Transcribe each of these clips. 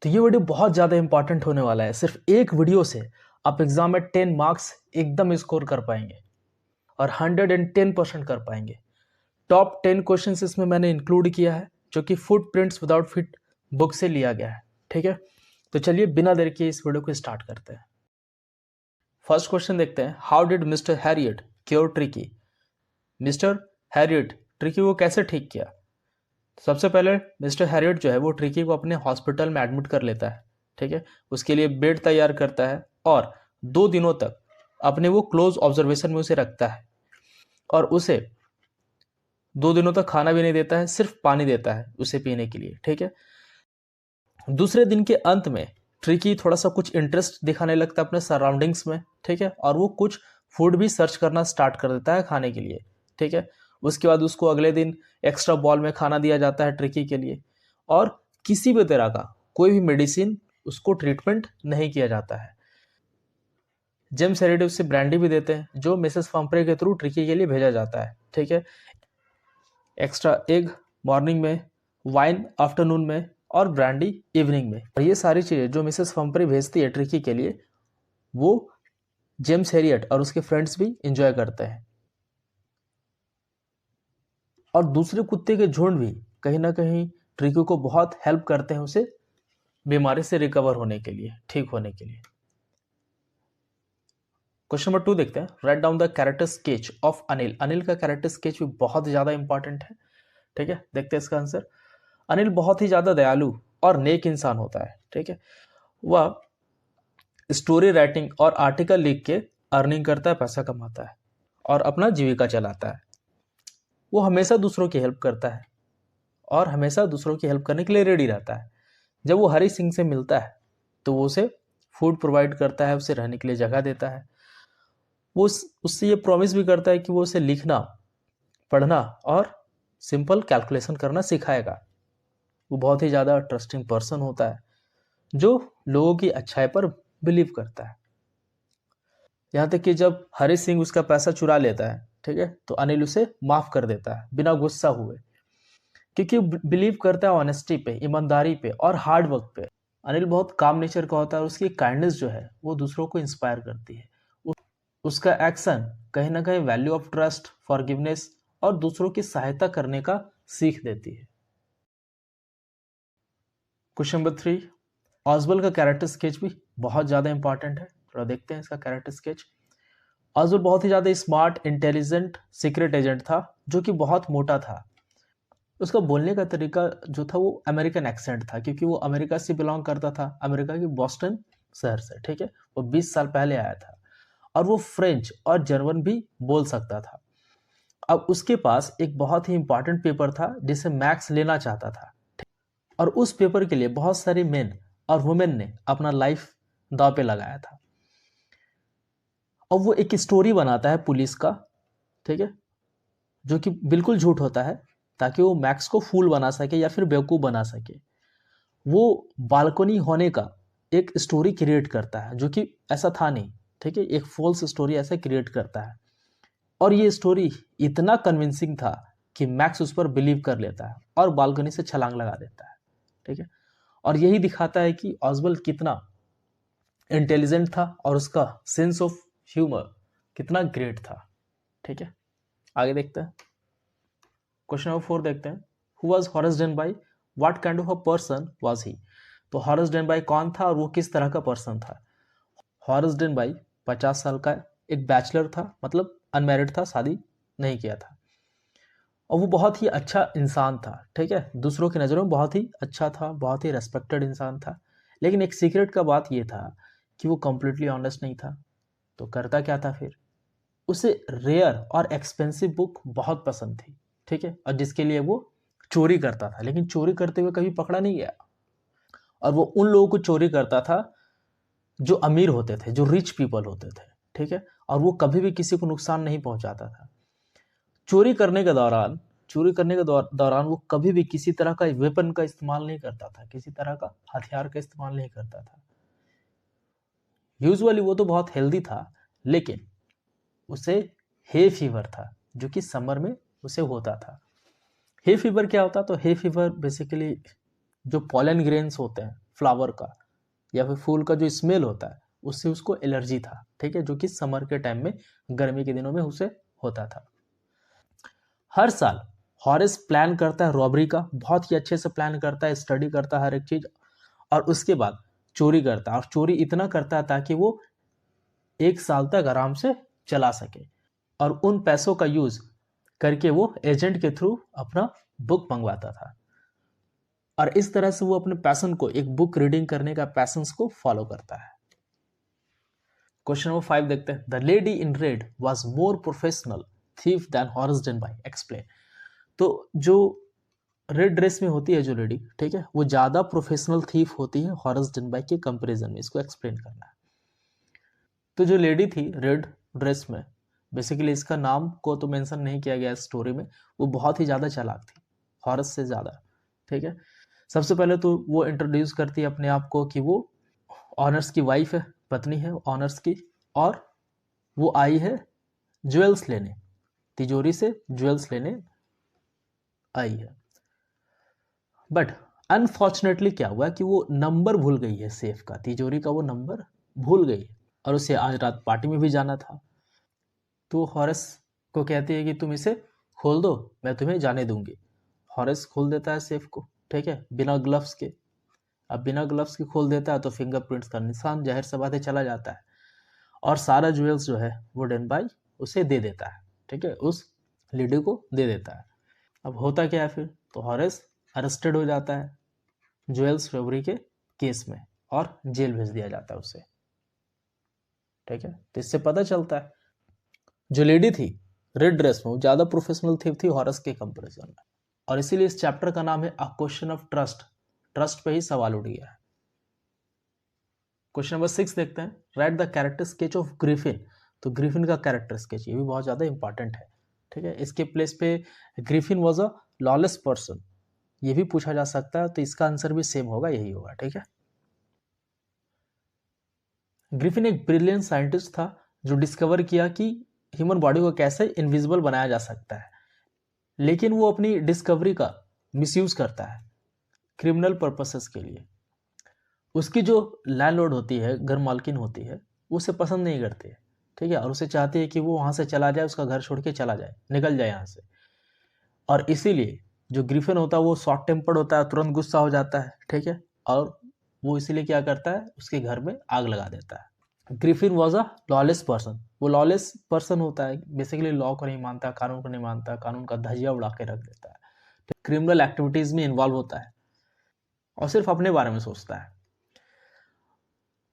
तो ये वीडियो बहुत ज़्यादा इंपॉर्टेंट होने वाला है। सिर्फ एक वीडियो से आप एग्जाम में 10 मार्क्स एकदम स्कोर कर पाएंगे और 110% कर पाएंगे। टॉप 10 क्वेश्चंस इसमें मैंने इंक्लूड किया है जो कि फुटप्रिंट्स विदाउट फिट बुक से लिया गया है। ठीक है, तो चलिए बिना देर किए इस वीडियो को स्टार्ट करते हैं। फर्स्ट क्वेश्चन देखते हैं, how did mister Harriet cure tricky. Mister Harriet tricky को कैसे ठीक किया। सबसे पहले मिस्टर हैरियट जो है वो ट्रिकी को अपने हॉस्पिटल में एडमिट कर लेता है। ठीक है, उसके लिए बेड तैयार करता है और 2 दिनों तक अपने वो क्लोज ऑब्जर्वेशन में उसे रखता है और उसे 2 दिनों तक खाना भी नहीं देता है, सिर्फ पानी देता है उसे पीने के लिए। ठीक है, दूसरे दिन के अंत में ट्रिकी थोड़ा सा कुछ इंटरेस्ट दिखाने लगता है अपने सराउंडिंग्स में। ठीक है, और वो कुछ फूड भी सर्च करना स्टार्ट कर देता है खाने के लिए। ठीक है, उसके बाद उसको अगले दिन एक्स्ट्रा बॉल में खाना दिया जाता है ट्रिकी के लिए और किसी भी तरह का कोई भी मेडिसिन उसको ट्रीटमेंट नहीं किया जाता है। जेम्स हैरियट उसे ब्रांडी भी देते हैं जो मिसेस फम्प्रे के थ्रू ट्रिकी के लिए भेजा जाता है। ठीक है, एक्स्ट्रा एग मॉर्निंग में, वाइन आफ्टरनून में और ब्रांडी इवनिंग में। और ये सारी चीज़ें जो मिसेस फम्प्रे भेजती है ट्रिकी के लिए वो जेम्स हैरियट और उसके फ्रेंड्स भी इंजॉय करते हैं। और दूसरे कुत्ते के झुंड भी कहीं ना कहीं ट्रिकी को बहुत हेल्प करते हैं उसे बीमारी से रिकवर होने के लिए, ठीक होने के लिए। क्वेश्चन नंबर 2 देखते हैं, write down the character sketch of Anil. Anil का कैरेक्टर स्केच भी बहुत ज्यादा इंपॉर्टेंट है। ठीक है, देखते हैं इसका आंसर। अनिल बहुत ही ज्यादा दयालु और नेक इंसान होता है। ठीक है, वह स्टोरी राइटिंग और आर्टिकल लिख के अर्निंग करता है, पैसा कमाता है और अपना जीविका चलाता है। वो हमेशा दूसरों की हेल्प करता है और हमेशा दूसरों की हेल्प करने के लिए रेडी रहता है। जब वो हरी सिंह से मिलता है तो वो उसे फूड प्रोवाइड करता है, उसे रहने के लिए जगह देता है। वो उससे ये प्रॉमिस भी करता है कि वो उसे लिखना, पढ़ना और सिंपल कैलकुलेशन करना सिखाएगा। वो बहुत ही ज़्यादा ट्रस्टिंग पर्सन होता है जो लोगों की अच्छाई पर बिलीव करता है। यहाँ तक कि जब हरी सिंह उसका पैसा चुरा लेता है, ठीक है, तो अनिल उसे माफ कर देता है बिना गुस्सा हुए, क्योंकि बिलीव करता है ऑनेस्टी पे, ईमानदारी पे और हार्ड वर्क पे। अनिल बहुत काम नेचर का होता है और उसकी काइंडनेस जो है वो दूसरों को इंस्पायर करती है। उसका एक्शन कहीं ना कहीं वैल्यू ऑफ ट्रस्ट, फॉरगिवनेस और दूसरों की सहायता करने का सीख देती है। क्वेश्चन नंबर 3, ऑजबल का कैरेक्टर स्केच भी बहुत ज़्यादा इंपॉर्टेंट है। थोड़ा देखते हैं इसका कैरेक्टर स्केच। ऑजबल बहुत ही ज़्यादा स्मार्ट, इंटेलिजेंट सीक्रेट एजेंट था जो कि बहुत मोटा था। उसका बोलने का तरीका जो था वो अमेरिकन एक्सेंट था, क्योंकि वो अमेरिका से बिलोंग करता था, अमेरिका की बॉस्टन शहर से। ठीक है, वो 20 साल पहले आया था और वो फ्रेंच और जर्मन भी बोल सकता था। अब उसके पास एक बहुत ही इंपॉर्टेंट पेपर था जिसे मैक्स लेना चाहता था और उस पेपर के लिए बहुत सारे मेन और वुमेन ने अपना लाइफ दांव पे लगाया था। और वो एक स्टोरी बनाता है पुलिस का, ठीक है, जो कि बिल्कुल झूठ होता है ताकि वो मैक्स को फूल बना सके या फिर बेवकूफ़ बना सके। वो बालकनी होने का एक स्टोरी क्रिएट करता है जो कि ऐसा था नहीं। ठीक है, एक फॉल्स स्टोरी ऐसा क्रिएट करता है और ये स्टोरी इतना कन्विंसिंग था कि मैक्स उस पर बिलीव कर लेता है और बालकनी से छलांग लगा देता है। ठीक है, और यही दिखाता है कि ऑजबल कितना इंटेलिजेंट था और उसका सेंस ऑफ ह्यूमर कितना ग्रेट था। ठीक है, आगे देखते हैं। क्वेश्चन नंबर 4 देखते हैं, who was Horace Denby, what kind of a person was he. तो हॉरेस डेनबाई कौन था और वो किस तरह का पर्सन था। हॉरेस डेनबाई 50 साल का एक बैचलर था, मतलब अनमैरिड था, शादी नहीं किया था और वो बहुत ही अच्छा इंसान था। ठीक है, दूसरों की नज़रों में बहुत ही अच्छा था, बहुत ही रेस्पेक्टेड इंसान था। लेकिन एक सीक्रेट का बात ये था कि वो कंप्लीटली ऑनेस्ट नहीं था। तो करता क्या था फिर, उसे रेयर और एक्सपेंसिव बुक बहुत पसंद थी। ठीक है, और जिसके लिए वो चोरी करता था, लेकिन चोरी करते हुए कभी पकड़ा नहीं गया। और वो उन लोगों को चोरी करता था जो अमीर होते थे, जो रिच पीपल होते थे। ठीक है, और वो कभी भी किसी को नुकसान नहीं पहुंचाता था। चोरी करने के दौरान वो कभी भी किसी तरह का वेपन का इस्तेमाल नहीं करता था, किसी तरह का हथियार का इस्तेमाल नहीं करता था। यूजुअली वो तो बहुत हेल्दी था, लेकिन उसे हे फीवर था जो कि समर में उसे होता था। हे फीवर क्या होता, तो हे फीवर बेसिकली जो पॉलन ग्रेन्स होते हैं फ्लावर का या फिर फूल का जो स्मेल होता है उससे उसको एलर्जी था, ठीक है, जो कि समर के टाइम में, गर्मी के दिनों में उसे होता था। हर साल हॉरेस प्लान करता है रॉबरी का, बहुत ही अच्छे से प्लान करता है, स्टडी करता है हर एक चीज, और उसके बाद चोरी करता है, और चोरी इतना करता है ताकि वो 1 साल तक आराम से चला सके, और उन पैसों का यूज करके वो एजेंट के थ्रू अपना बुक मंगवाता था, और इस तरह से वो अपने पैशन को, एक बुक रीडिंग करने का पैशन को फॉलो करता है। क्वेश्चन नंबर 5 देखते हैं। The lady in red was more professional thief than Horace Denby, explain. तो जो रेड ड्रेस में होती है जो लेडी, ठीक है, वो ज्यादा प्रोफेशनल थीफ होती है हॉरेस डेनबाई के कंपैरिजन में, इसको एक्सप्लेन करना है। तो जो लेडी थी रेड ड्रेस में, बेसिकली इसका नाम को तो मेंशन नहीं किया गया स्टोरी में, वो बहुत ही ज़्यादा चालाक थी हॉरेस से ज़्यादा, ठीक है। सबसे पहले तो वो इंट्रोड्यूस करती है अपने आप को कि वो ऑनर्स की वाइफ है, पत्नी है ऑनर्स की, और वो आई है ज्वेल्स लेने, तिजोरी से ज्वेल्स लेने आई है। बट अनफॉर्चुनेटली क्या हुआ कि वो नंबर भूल गई है सेफ का, तिजोरी का वो नंबर भूल गई, और उसे आज रात पार्टी में भी जाना था। तो हॉरेस को कहती है कि तुम इसे खोल दो, मैं तुम्हें जाने दूंगी। हॉरेस खोल देता है सेफ को, ठीक है, बिना ग्लव्स के। अब बिना ग्लव्स के खोल देता है तो फिंगरप्रिंट्स का निशान जाहिर सी बात है चला जाता है, और सारा ज्वेल्स जो है वो डेनबाई उसे दे देता है, ठीक है, उस लेडी को दे देता है। अब होता क्या है फिर, तो हॉरेस अरेस्टेड हो जाता है ज्वेल्स रॉबरी के केस में, और जेल भेज दिया जाता है उसे, ठीक है। तो इससे पता चलता है जो लेडी थी रेड ड्रेस में वो ज्यादा प्रोफेशनल थी हॉरेस के कंपैरिजन में, और इसीलिए इस चैप्टर का नाम है a question of trust, trust पे ही सवाल उठ गया है। क्वेश्चन नंबर 6 देखते हैं। Right the character sketch of Griffin. तो ग्रिफिन का कैरेक्टर स्केच, ये भी बहुत ज्यादा इंपॉर्टेंट है, ठीक है। इसके प्लेस पे Griffin was a lawless person, ये भी पूछा जा सकता है, तो इसका आंसर भी सेम होगा, यही होगा, ठीक है। ग्रिफिन एक ब्रिलियंट साइंटिस्ट था जो डिस्कवर किया कि ह्यूमन बॉडी को कैसे इनविजिबल बनाया जा सकता है, लेकिन वो अपनी डिस्कवरी का मिसयूज करता है क्रिमिनल पर्पसेस के लिए। उसकी जो लैंडलॉर्ड होती है, घर मालकिन होती है, वो उसे पसंद नहीं करती है, ठीक है, और उसे चाहती है कि वो वहां से चला जाए, उसका घर छोड़ के चला जाए, निकल जाए यहाँ से। और इसीलिए जो ग्रिफिन होता है वो शॉर्ट टेम्पर्ड होता है, तुरंत गुस्सा हो जाता है, ठीक है, और वो इसीलिए क्या करता है, उसके घर में आग लगा देता है। Griffin was a lawless person, वो लॉलेस पर्सन होता है, बेसिकली लॉ को नहीं मानता, कानून को नहीं मानता, कानून का धजिया उड़ा के रख देता है, क्रिमिनल एक्टिविटीज में इन्वॉल्व होता है, और सिर्फ अपने बारे में सोचता है।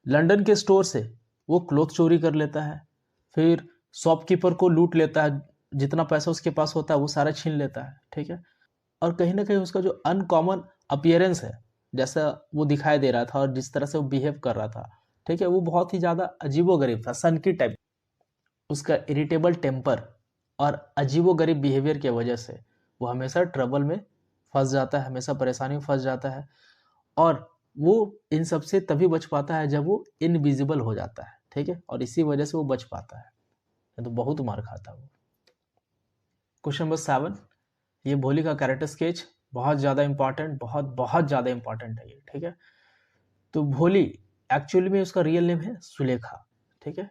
लंदन के स्टोर से वो क्लोथ चोरी कर लेता है, फिर शॉपकीपर को लूट लेता है, जितना पैसा उसके पास होता है वो सारा छीन लेता है, ठीक है। और कहीं ना कहीं उसका जो अनकॉमन अपीयरेंस है, जैसा वो दिखाई दे रहा था और जिस तरह से वो बिहेव कर रहा था, ठीक है, वो बहुत ही ज़्यादा अजीबोगरीब था, सन की टाइप। उसका इरिटेबल टेम्पर और अजीबोगरीब बिहेवियर की वजह से वो हमेशा ट्रबल में फंस जाता है, हमेशा परेशानी में फंस जाता है, और वो इन सब से तभी बच पाता है जब वो इनविजिबल हो जाता है, ठीक है, और इसी वजह से वो बच पाता है, तो बहुत मार खाता है वो। क्वेश्चन नंबर 7, ये भोली का कैरेक्टर स्केच बहुत ज़्यादा इंपॉर्टेंट, बहुत बहुत ज़्यादा इंपॉर्टेंट है ये, ठीक है। तो भोली एक्चुअली में उसका रियल नेम है सुलेखा, ठीक है,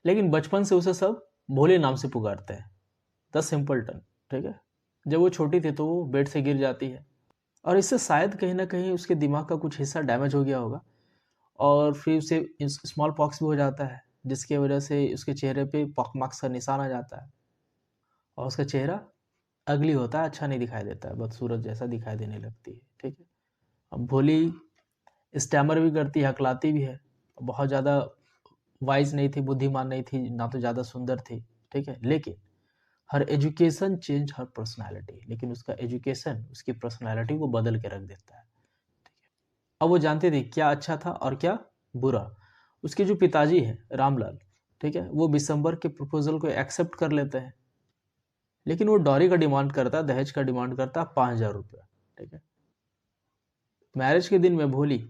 लेकिन बचपन से उसे सब भोले नाम से पुकारते हैं, द सिंपलटन, ठीक है। जब वो छोटी थी तो वो बेड से गिर जाती है, और इससे शायद कहीं ना कहीं उसके दिमाग का कुछ हिस्सा डैमेज हो गया होगा, और फिर उसे स्मॉल पॉक्स भी हो जाता है, जिसकी वजह से उसके चेहरे पे पॉक मार्क्स का निशान आ जाता है, और उसका चेहरा अगली होता है, अच्छा नहीं दिखाई देता है, बदसूरत जैसा दिखाई देने लगती है, ठीक है। अब भोली स्टैमर भी करती है, हकलाती भी है, बहुत ज़्यादा वाइज नहीं थी, बुद्धिमान नहीं थी, ना तो ज़्यादा सुंदर थी, ठीक है, लेकिन हर एजुकेशन चेंज हर पर्सनालिटी, लेकिन उसका एजुकेशन उसकी पर्सनालिटी को बदल के रख देता है, ठीक है। अब वो जानते थे क्या अच्छा था और क्या बुरा। उसके जो पिताजी हैं रामलाल, ठीक है, वो बिशंबर के प्रपोजल को एक्सेप्ट कर लेते हैं, लेकिन वो डॉरी का डिमांड करता है, दहेज का डिमांड करता है 5,000 रुपया, ठीक है। मैरिज के दिन में भोली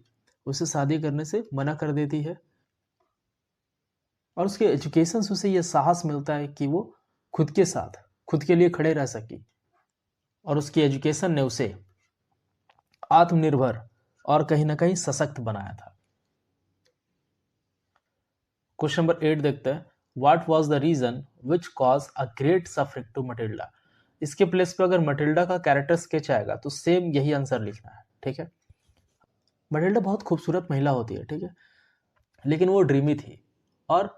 उसे शादी करने से मना कर देती है, और उसके एजुकेशन से उसे यह साहस मिलता है कि वो खुद के साथ खुद के लिए खड़े रह सकी, और उसकी एजुकेशन ने उसे आत्मनिर्भर और कहीं ना कहीं सशक्त बनाया था। क्वेश्चन नंबर 8 देखते हैं, what was the reason which cause a great suffering to Matilda. इसके प्लेस पे अगर मटिल्डा का कैरेक्टर स्केच आएगा तो सेम यही आंसर लिखना है, ठीक है। मटिल्डा बहुत खूबसूरत महिला होती है, ठीक है, लेकिन वो ड्रीमी थी और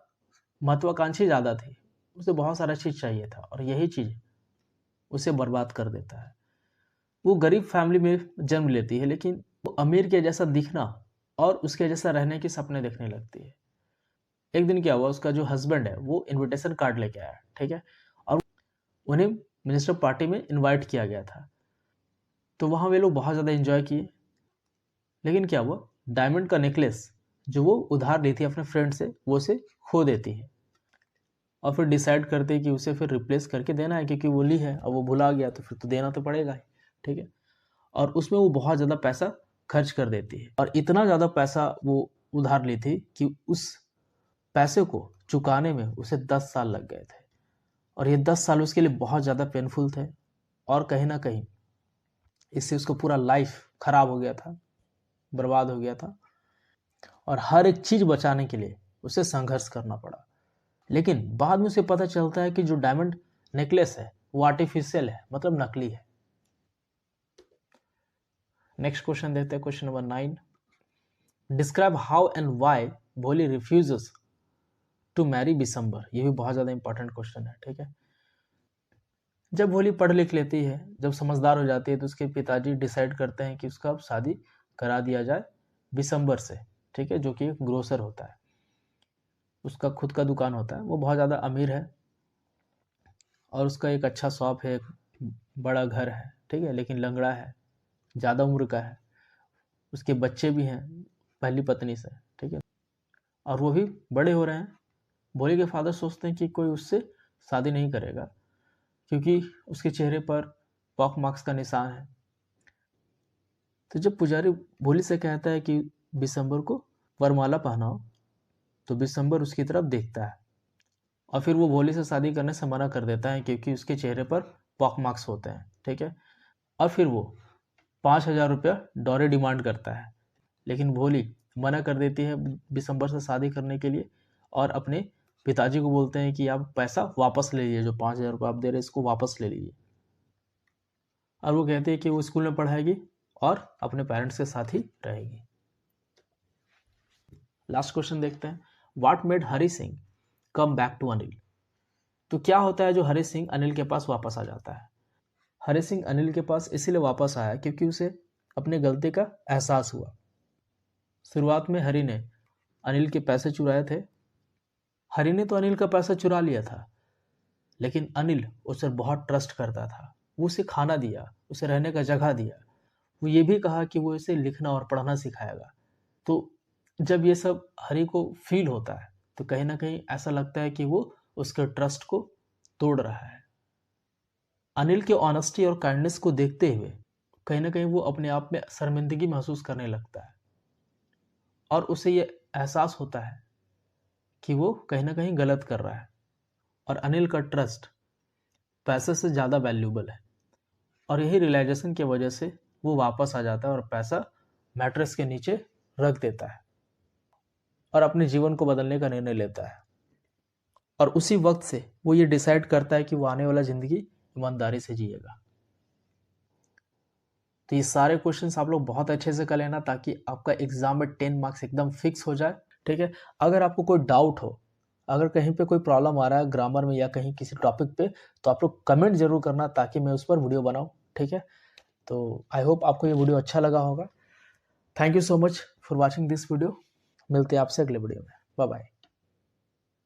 महत्वाकांक्षी ज़्यादा थी। उसे बहुत सारा चीज़ चाहिए था और यही चीज़ उसे बर्बाद कर देता है। वो गरीब फैमिली में जन्म लेती है, लेकिन वो अमीर के जैसा दिखना और उसके जैसा रहने के सपने देखने लगती है। एक दिन क्या हुआ, उसका जो हस्बैंड है वो इनविटेशन कार्ड लेके आया, ठीक है, और उन्हें मिनिस्टर पार्टी में इनवाइट किया गया था। तो वहाँ वे लोग बहुत ज़्यादा एंजॉय किए। लेकिन क्या हुआ, डायमंड का नेकलेस जो वो उधार ली थी अपने फ्रेंड से, वो उसे खो देती है और फिर डिसाइड करते हैं कि उसे फिर रिप्लेस करके देना है, क्योंकि वो ली है, अब वो भुला गया तो फिर तो देना तो पड़ेगा ही, ठीक है। और उसमें वो बहुत ज़्यादा पैसा खर्च कर देती है और इतना ज़्यादा पैसा वो उधार ली थी कि उस पैसे को चुकाने में उसे 10 साल लग गए थे और ये 10 साल उसके लिए बहुत ज़्यादा पेनफुल थे और कहीं ना कहीं इससे उसका पूरा लाइफ खराब हो गया था, बर्बाद हो गया था और हर एक चीज़ बचाने के लिए उसे संघर्ष करना पड़ा। लेकिन बाद में उसे पता चलता है कि जो डायमंड नेकलेस है वो आर्टिफिशियल है, मतलब नकली है। नेक्स्ट क्वेश्चन देखते हैं, question number 9, describe how and why भोली रिफ्यूजेस टू मैरी बिशंबर। ये भी बहुत ज़्यादा इंपॉर्टेंट क्वेश्चन है, ठीक है। जब भोली पढ़ लिख लेती है, जब समझदार हो जाती है, तो उसके पिताजी डिसाइड करते हैं कि उसका अब शादी करा दिया जाए बिशंबर से, ठीक है, जो कि एक ग्रोसर होता है, उसका खुद का दुकान होता है। वो बहुत ज़्यादा अमीर है और उसका एक अच्छा शॉप है, एक बड़ा घर है, ठीक है, लेकिन लंगड़ा है, ज़्यादा उम्र का है, उसके बच्चे भी हैं पहली पत्नी से, ठीक है, और वो भी बड़े हो रहे हैं। भोली के फादर सोचते हैं कि कोई उससे शादी नहीं करेगा क्योंकि उसके चेहरे पर पॉक मार्क्स का निशान है। तो जब पुजारी भोली से कहता है कि बिशंबर को वरमाला पहनाओ, तो बिशंबर उसकी तरफ देखता है और फिर वो भोली से शादी करने से मना कर देता है क्योंकि उसके चेहरे पर पॉक मार्क्स होते हैं, ठीक है। और फिर वो 5,000 रुपया डॉरे डिमांड करता है, लेकिन भोली मना कर देती है बिशंबर से शादी करने के लिए और अपने पिताजी को बोलते हैं कि आप पैसा वापस ले लीजिए, जो 5,000 रुपये आप दे रहे हैं इसको वापस ले लीजिए। और वो कहते हैं कि वो स्कूल में पढ़ाएगी और अपने पेरेंट्स के साथ ही रहेगी। लास्ट क्वेश्चन देखते हैं, what made Hari Singh come back to Anil. तो क्या होता है जो हरी सिंह अनिल के पास वापस आ जाता है। हरी सिंह अनिल के पास इसीलिए वापस आया क्योंकि उसे अपने गलती का एहसास हुआ। शुरुआत में हरी ने अनिल के पैसे चुराए थे। हरी ने तो अनिल का पैसा चुरा लिया था, लेकिन अनिल उस पर बहुत ट्रस्ट करता था। वो उसे खाना दिया, उसे रहने का जगह दिया, वो ये भी कहा कि वो इसे लिखना और पढ़ना सिखाएगा। तो जब ये सब हरी को फील होता है तो कहीं ना कहीं ऐसा लगता है कि वो उसके ट्रस्ट को तोड़ रहा है। अनिल के ऑनेस्टी और काइंडनेस को देखते हुए कहीं ना कहीं वो अपने आप में शर्मिंदगी महसूस करने लगता है और उसे ये एहसास होता है कि वो कहीं ना कहीं गलत कर रहा है और अनिल का ट्रस्ट पैसे से ज़्यादा वैल्यूबल है। और यही रियलाइजेशन की वजह से वो वापस आ जाता है और पैसा मैट्रेस के नीचे रख देता है और अपने जीवन को बदलने का निर्णय लेता है। और उसी वक्त से वो ये डिसाइड करता है कि वो आने वाला ज़िंदगी ईमानदारी से जिएगा। तो ये सारे क्वेश्चंस आप लोग बहुत अच्छे से कर लेना ताकि आपका एग्जाम में 10 मार्क्स एकदम फिक्स हो जाए, ठीक है। अगर आपको कोई डाउट हो, अगर कहीं पे कोई प्रॉब्लम आ रहा है ग्रामर में या कहीं किसी टॉपिक पे, तो आप लोग कमेंट जरूर करना ताकि मैं उस पर वीडियो बनाऊँ, ठीक है। तो आई होप आपको ये वीडियो अच्छा लगा होगा। Thank you so much for watching this video. मिलते हैं आपसे अगले वीडियो में। Bye bye.